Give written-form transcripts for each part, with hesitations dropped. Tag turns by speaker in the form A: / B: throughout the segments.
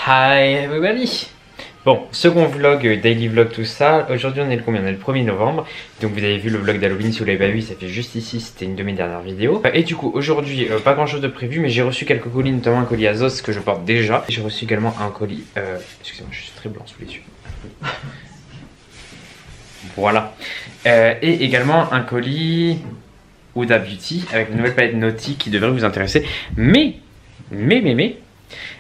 A: Hi everybody. Bon, second vlog, daily vlog, tout ça. Aujourd'hui on est le combien? On est le 1er novembre. Donc vous avez vu le vlog d'Halloween, si vous l'avez pas vu, ça fait juste ici, c'était une de mes dernières vidéos. Et du coup aujourd'hui, pas grand chose de prévu, mais j'ai reçu quelques colis, notamment un colis Azos que je porte déjà. J'ai reçu également un colis, excusez-moi, je suis très blanc sous les yeux. Voilà. Et également un colis Huda Beauty avec une nouvelle palette Naughty qui devrait vous intéresser. Mais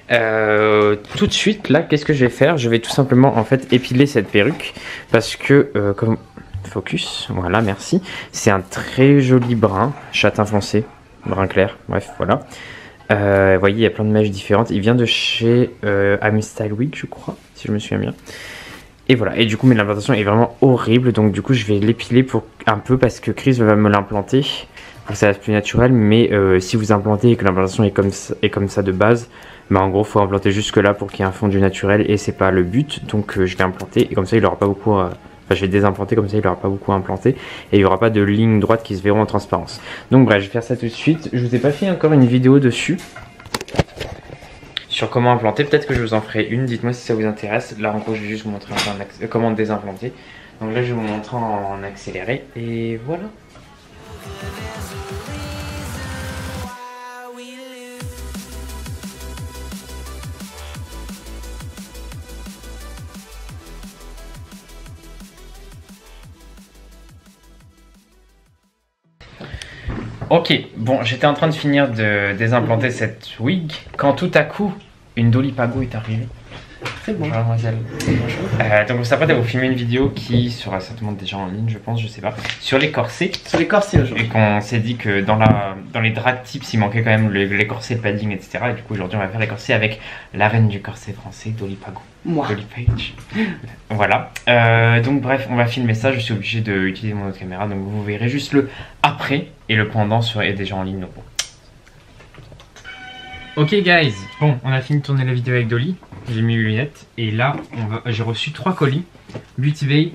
A: tout de suite là, qu'est-ce que je vais faire? Je vais tout simplement en fait épiler cette perruque parce que comme focus, voilà, merci. C'est un très joli brun, châtain foncé, brun clair, bref, voilà. Vous voyez, il y a plein de mèches différentes. Il vient de chez Ami Style Wig, je crois, si je me souviens bien. Et voilà, et du coup, mais l'implantation est vraiment horrible, donc du coup, je vais l'épiler pour un peu parce que Chris va me l'implanter pour que ça reste plus naturel. Mais si vous implantez et que l'implantation est comme ça de base, bah en gros, faut implanter jusque là pour qu'il y ait un fondu naturel et c'est pas le but. Donc je vais implanter et comme ça, il aura pas beaucoup. Enfin, je vais désimplanter comme ça, il aura pas beaucoup implanté et il y aura pas de lignes droites qui se verront en transparence. Donc bref, je vais faire ça tout de suite. Je vous ai pas fait encore une vidéo dessus. Sur comment implanter, peut-être que je vous en ferai une, dites-moi si ça vous intéresse. Là en gros je vais juste vous montrer comment désimplanter. Donc là je vais vous montrer en accéléré et voilà. Ok, bon, j'étais en train de finir de desimplanter cette wig quand tout à coup une Dolly Pago est arrivée.
B: C'est bon.
A: Bonjour mademoiselle. Bonjour. Donc on s'apprête à vous filmer une vidéo qui sera certainement déjà en ligne, je pense, je sais pas, sur les corsets.
B: Sur les corsets aujourd'hui.
A: Et qu'on s'est dit que dans les drag tips il manquait quand même les corsets, le padding, etc. Et du coup aujourd'hui on va faire les corsets avec la reine du corset français, Dolly Pago.
B: Moi.
A: Dolly Page. Voilà. Donc bref, on va filmer ça. Je suis obligé d'utiliser mon autre caméra, donc vous verrez juste le après et le pendant est déjà en ligne. Donc bon. Ok guys, bon, on a fini de tourner la vidéo avec Dolly. J'ai mis les lunettes et là j'ai reçu 3 colis Beauty Bay,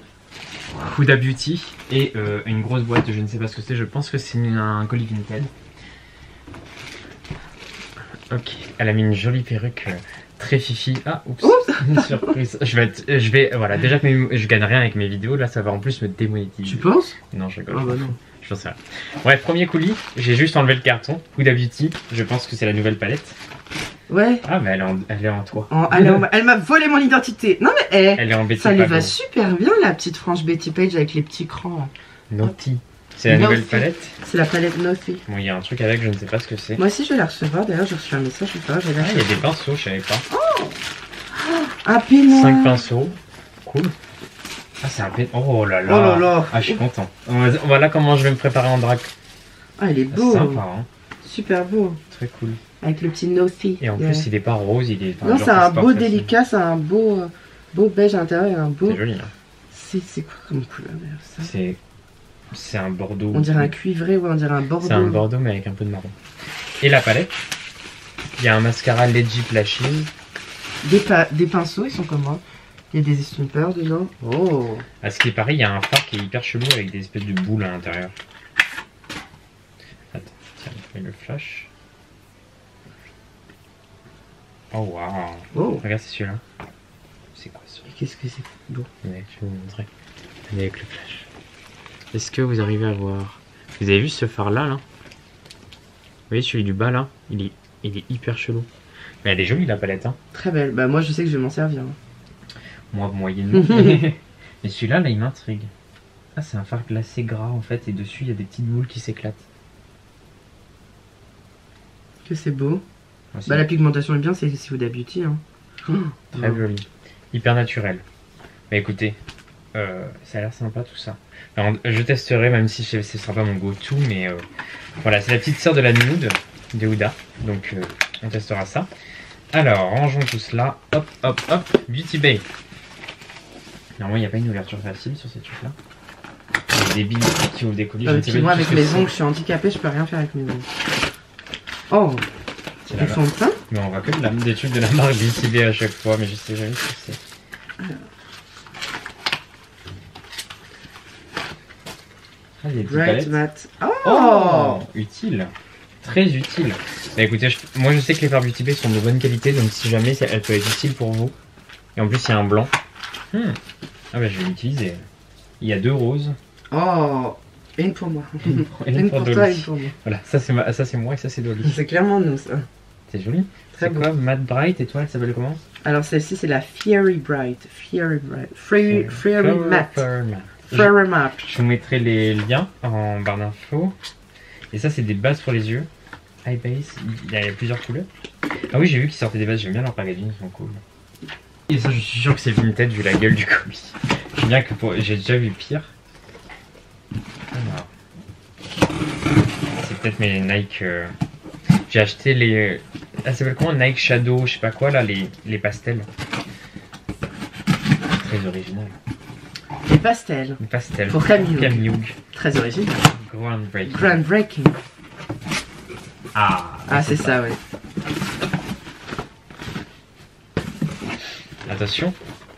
A: Huda Beauty et une grosse boîte, je ne sais pas ce que c'est, je pense que c'est un colis Vinted. Ok, elle a mis une jolie perruque très fifi. Ah, oups, une surprise. Voilà, déjà que je gagne rien avec mes vidéos, là ça va en plus me démonétiser.
B: Tu penses?
A: Non, je rigole.
B: Ah bah non.
A: Je sais rien. Bref, premier colis, j'ai juste enlevé le carton. Huda Beauty, je pense que c'est la nouvelle palette.
B: Ouais.
A: Ah, mais elle est en toi.
B: Elle m'a volé mon identité. Non mais
A: elle est en Betty
B: ça lui
A: Pago.
B: va super bien la petite frange Betty Page avec les petits crans là.
A: Naughty. C'est la nouvelle palette.
B: C'est la palette Naughty.
A: Bon, il y a un truc avec, je ne sais pas ce que c'est.
B: Moi aussi je vais la recevoir, d'ailleurs j'ai reçu un message, je sais pas, j'ai la
A: il y a des pinceaux, je savais pas.
B: Oh, un peignoir.
A: 5 pinceaux. Cool. Ah, c'est un peignoir. Oh là là.
B: Oh là là.
A: Ah, je suis content. Voilà comment je vais me préparer en drague.
B: Ah, il est beau.
A: Sympa, hein.
B: Super beau.
A: Très cool.
B: Avec le petit Naughty.
A: Et en plus, il est pas rose, il est.
B: Non, c'est un beau délicat, c'est un beau beige à l'intérieur et un beau.
A: C'est joli, hein.
B: C'est quoi comme couleur ça?
A: C'est un bordeaux.
B: On dirait un cuivré, ouais, on dirait un bordeaux.
A: C'est un bordeaux, mais avec un peu de marron. Et la palette, il y a un mascara Legit Lashing.
B: Des pinceaux, ils sont comment? Il y a des estompeurs dedans. Oh!
A: À ce qui est pareil, il y a un fard qui est hyper chelou avec des espèces de boules à l'intérieur. Attends, tiens, je mets le flash. Oh waouh!
B: Oh.
A: Regarde, c'est celui-là. C'est quoi ça?
B: Qu'est-ce que c'est beau?
A: Ouais, je vais vous montrer. Allez, avec le flash. Est-ce que vous arrivez à voir? Vous avez vu ce phare-là, là? Vous voyez celui du bas, là? Il est hyper chelou. Mais elle est jolie, la palette, hein?
B: Très belle. Bah, moi, je sais que je vais m'en servir.
A: Moi, moyennement. Mais celui-là, là, il m'intrigue. Ah, c'est un phare glacé gras, en fait, et dessus, il y a des petites boules qui s'éclatent.
B: Que c'est beau.
A: Ouais,
B: bah, la pigmentation est bien, c'est Huda Beauty, hein.
A: Très joli. Hyper naturel. Bah, écoutez, ça a l'air sympa, tout ça. Alors, je testerai, même si ce sera pas mon go-to, mais voilà, c'est la petite sœur de la nude de Huda. Donc, on testera ça. Alors, rangeons tout cela. Hop, hop, hop. Beauty Bay. Normalement, il n'y a pas une ouverture facile sur ces trucs-là. Il y a des billes qui ouvrent des colis.
B: Moi, avec mes ongles, je suis handicapée, je peux rien faire avec mes ongles. Oh! Ils sont pleins?
A: Mais on voit que des trucs de la marque Beauty Bay à chaque fois, mais je sais jamais ce que c'est. Ah, il y a des
B: Bright
A: palettes.
B: Matte.
A: Oh, utile. très utile. Bah écoutez, moi je sais que les fards Beauty Bay sont de bonne qualité, donc si jamais elle peut être utile pour vous. Et en plus il y a un blanc. Ah bah je vais l'utiliser. Il y a 2 roses.
B: Oh, une pour moi.
A: Une pour
B: toi,
A: Dolly.
B: une pour moi.
A: Voilà, ça c'est moi et ça c'est Dolly.
B: C'est clairement nous ça.
A: C'est joli. C'est quoi, Matte Bright et toi elle s'appelle comment?
B: Alors celle-ci c'est la Fairy Bright. Fairy Matte. Fairy Matte.
A: Je vous mettrai les liens en barre d'infos. Et ça c'est des bases pour les yeux. Eye base, il y a plusieurs couleurs. Ah oui j'ai vu qu'ils sortaient des bases, j'aime bien leur packaging, ils sont cool. Et ça je suis sûr que c'est Vinted vu la gueule du colis. J'aime bien que j'ai déjà vu pire. Alors. C'est peut-être mes Nike. J'ai acheté les. Ah, ça s'appelle comment? Nike Shadow, je sais pas quoi là, les pastels. Très original.
B: Les pastels.
A: Les pastels.
B: Pour Camille.
A: Camille.
B: Très original.
A: Groundbreaking.
B: Groundbreaking.
A: Ah
B: c'est ça, ouais.
A: Attention,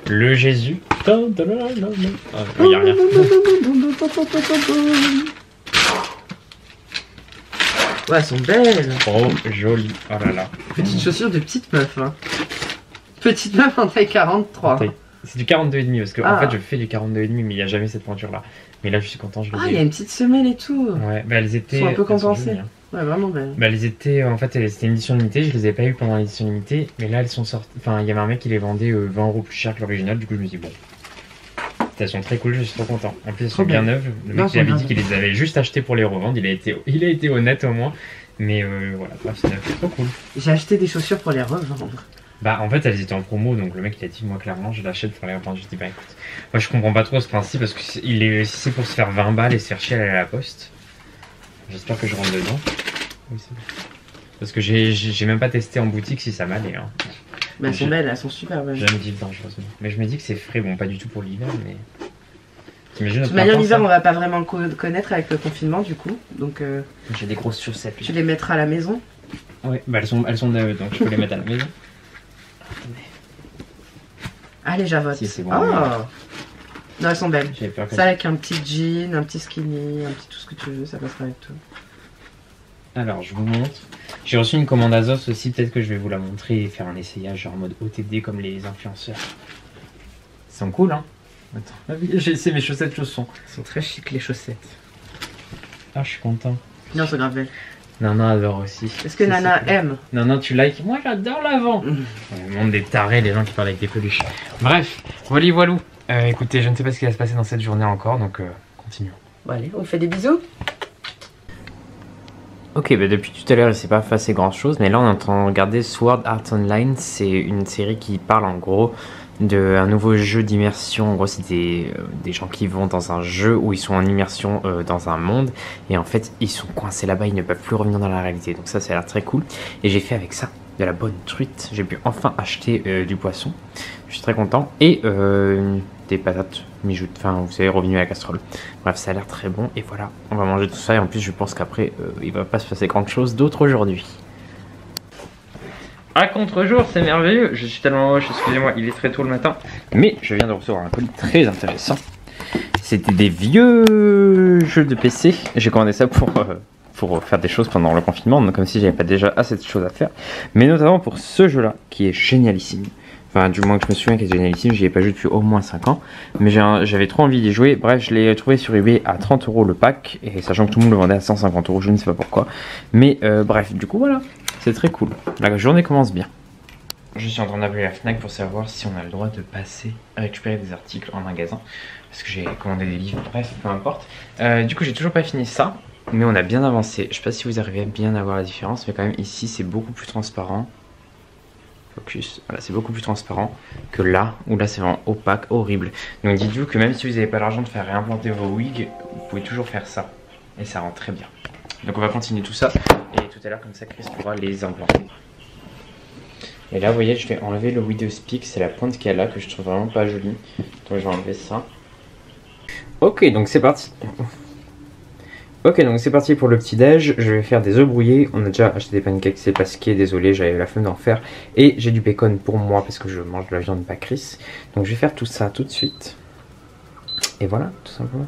A: le Jésus. Oh, y a rien.
B: Ouais, elles sont belles.
A: Oh, joli. Oh là là.
B: Petite chaussure de petite meuf. Hein. Petite meuf en taille 43.
A: C'est du 42,5 parce que en fait je fais du 42,5 mais il n'y a jamais cette pointure là. Mais là je suis content, je l'ai.
B: Ah, il y a une petite semelle et tout.
A: Ouais, bah elles étaient.
B: Elles sont un peu compensées.
A: Jolies, hein.
B: Ouais, vraiment belles.
A: Bah elles étaient, en fait c'était une édition limitée, je les avais pas eu pendant l'édition limitée, mais là elles sont sorties, enfin il y avait un mec qui les vendait 20 € plus cher que l'original, du coup je me dis bon. Elles sont très cool, je suis trop content. En plus elles sont bien neuves, le mec il avait dit qu'il les avait juste achetées pour les revendre, il a été honnête au moins, mais voilà, bref c'est neuf, trop cool.
B: J'ai acheté des chaussures pour les revendre.
A: Bah en fait elles étaient en promo, donc le mec il a dit moi clairement je l'achète pour les revendre, je dis bah écoute, moi je comprends pas trop ce principe parce que si c'est pour se faire 20 balles et se faire chier à aller à la poste, j'espère que je rentre dedans. Oui, c'est bon. Parce que j'ai même pas testé en boutique si ça m'allait. Hein.
B: Mais elles sont belles, elles sont super belles.
A: J'aime dire dangereusement. Mais je me dis que c'est frais, bon pas du tout pour l'hiver, mais.
B: De toute manière, l'hiver on va pas vraiment le connaître avec le confinement du coup. Donc
A: j'ai des grosses chaussettes.
B: Tu les mettras à la maison?
A: Ouais, bah elles sont neuves donc je peux les mettre à la maison.
B: Allez, j'avote.
A: Si, c'est bon.
B: Oh non, elles sont belles.
A: Peur que
B: ça avec un petit jean, un petit skinny, un petit tout ce que tu veux, ça passera avec tout.
A: Alors, je vous montre. J'ai reçu une commande Azos aussi, peut-être que je vais vous la montrer et faire un essayage genre en mode OTD comme les influenceurs. Ils sont cool, hein. Attends, j'ai essayé mes chaussettes chaussons.
B: Ils sont très chic les chaussettes.
A: Ah, je suis content.
B: Non, c'est grave belle.
A: Nana adore aussi.
B: Est-ce que Nana aime?
A: Non, tu likes. Moi, j'adore l'avant. Le monde des tarés, les gens qui parlent avec des peluches. Bref, voilou. Écoutez, je ne sais pas ce qui va se passer dans cette journée encore, donc continuons.
B: Bon, allez, on fait des bisous.
A: Ok, bah depuis tout à l'heure il s'est pas passé grand chose, mais là on est en train de regarder Sword Art Online, c'est une série qui parle en gros d'un nouveau jeu d'immersion. En gros c'est des gens qui vont dans un jeu où ils sont en immersion dans un monde, et en fait ils sont coincés là-bas, ils ne peuvent plus revenir dans la réalité, donc ça a l'air très cool, et j'ai fait avec ça de la bonne truite, j'ai pu enfin acheter du poisson, je suis très content, et des patates mijoutes, enfin vous savez, revenu à la casserole. Bref, ça a l'air très bon et voilà, on va manger tout ça et en plus je pense qu'après il va pas se passer grand chose d'autre aujourd'hui. À contre-jour, c'est merveilleux, je suis tellement moche, excusez-moi, il est très tôt le matin, mais je viens de recevoir un colis très intéressant. C'était des vieux jeux de PC, j'ai commandé ça pour faire des choses pendant le confinement, donc comme si j'avais pas déjà assez de choses à faire, mais notamment pour ce jeu-là qui est génialissime. Enfin, du moins que je me souviens qu'il est génialissime, j'y ai pas joué depuis au moins 5 ans. Mais j'avais trop envie d'y jouer. Bref, je l'ai trouvé sur eBay à 30 € le pack. Et sachant que tout le monde le vendait à 150 €, je ne sais pas pourquoi. Mais bref, du coup, voilà. C'est très cool. La journée commence bien. Je suis en train d'appeler la Fnac pour savoir si on a le droit de passer récupérer des articles en magasin. Parce que j'ai commandé des livres, bref, peu importe. Du coup, j'ai toujours pas fini ça. Mais on a bien avancé. Je sais pas si vous arrivez à bien avoir la différence. Mais quand même, ici, c'est beaucoup plus transparent. Focus, voilà, c'est beaucoup plus transparent que là, où là c'est vraiment opaque, horrible. Donc dites-vous que même si vous n'avez pas l'argent de faire réimplanter vos wigs, vous pouvez toujours faire ça. Et ça rend très bien. Donc on va continuer tout ça. Et tout à l'heure, comme ça, Chris pourra les implanter. Et là, vous voyez, je vais enlever le Widow Speak. C'est la pointe qu'il y a là que je trouve vraiment pas jolie. Donc je vais enlever ça. Ok, donc c'est parti. Ok, donc c'est parti pour le petit déj. Je vais faire des œufs brouillés. On a déjà acheté des pancakes, c'est pas ce qui est, désolé, j'avais la flemme d'en faire. Et j'ai du bacon pour moi parce que je mange de la viande, pas Chris. Donc je vais faire tout ça tout de suite. Et voilà, tout simplement.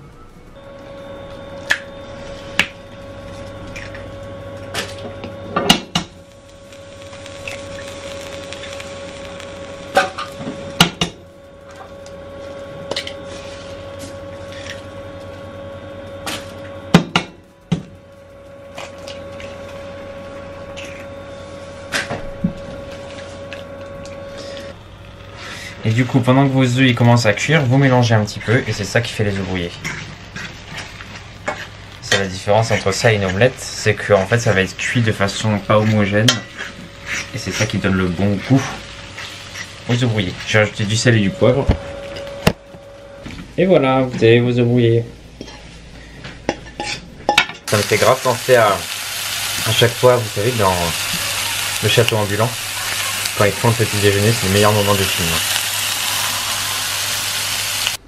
A: Et du coup, pendant que vos œufs ils commencent à cuire, vous mélangez un petit peu et c'est ça qui fait les œufs brouillés. C'est la différence entre ça et une omelette, c'est que en fait ça va être cuit de façon pas homogène et c'est ça qui donne le bon goût aux œufs brouillés. J'ai rajouté du sel et du poivre. Et voilà, vous avez vos œufs brouillés. Ça me fait grave penser à chaque fois, vous savez, dans le château ambulant, quand ils font le petit déjeuner, c'est le meilleur moment du film.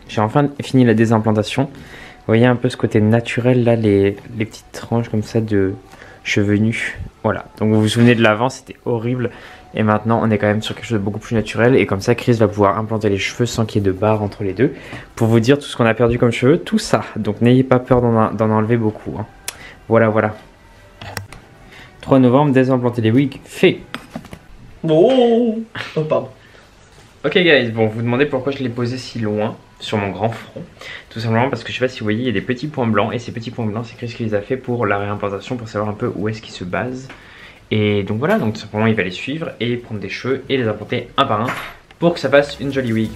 A: J'ai enfin fini la désimplantation. Vous voyez un peu ce côté naturel là, les petites tranches comme ça de cheveux nus. Voilà, donc vous vous souvenez de l'avant, c'était horrible. Et maintenant on est quand même sur quelque chose de beaucoup plus naturel. Et comme ça Chris va pouvoir implanter les cheveux sans qu'il y ait de barre entre les deux. Pour vous dire tout ce qu'on a perdu comme cheveux, tout ça. Donc n'ayez pas peur d'en enlever beaucoup. Hein. Voilà, voilà. 3 novembre, désimplanter les wigs, fait.
B: Oh, pardon.
A: Ok guys, bon, vous demandez pourquoi je l'ai posé si loin sur mon grand front. Tout simplement parce que je sais pas si vous voyez, il y a des petits points blancs. Et ces petits points blancs, c'est Chris qui les a fait pour la réimplantation, pour savoir un peu où est-ce qu'ils se basent. Et donc voilà, donc tout simplement il va les suivre et prendre des cheveux et les implanter un par un pour que ça fasse une jolie wig.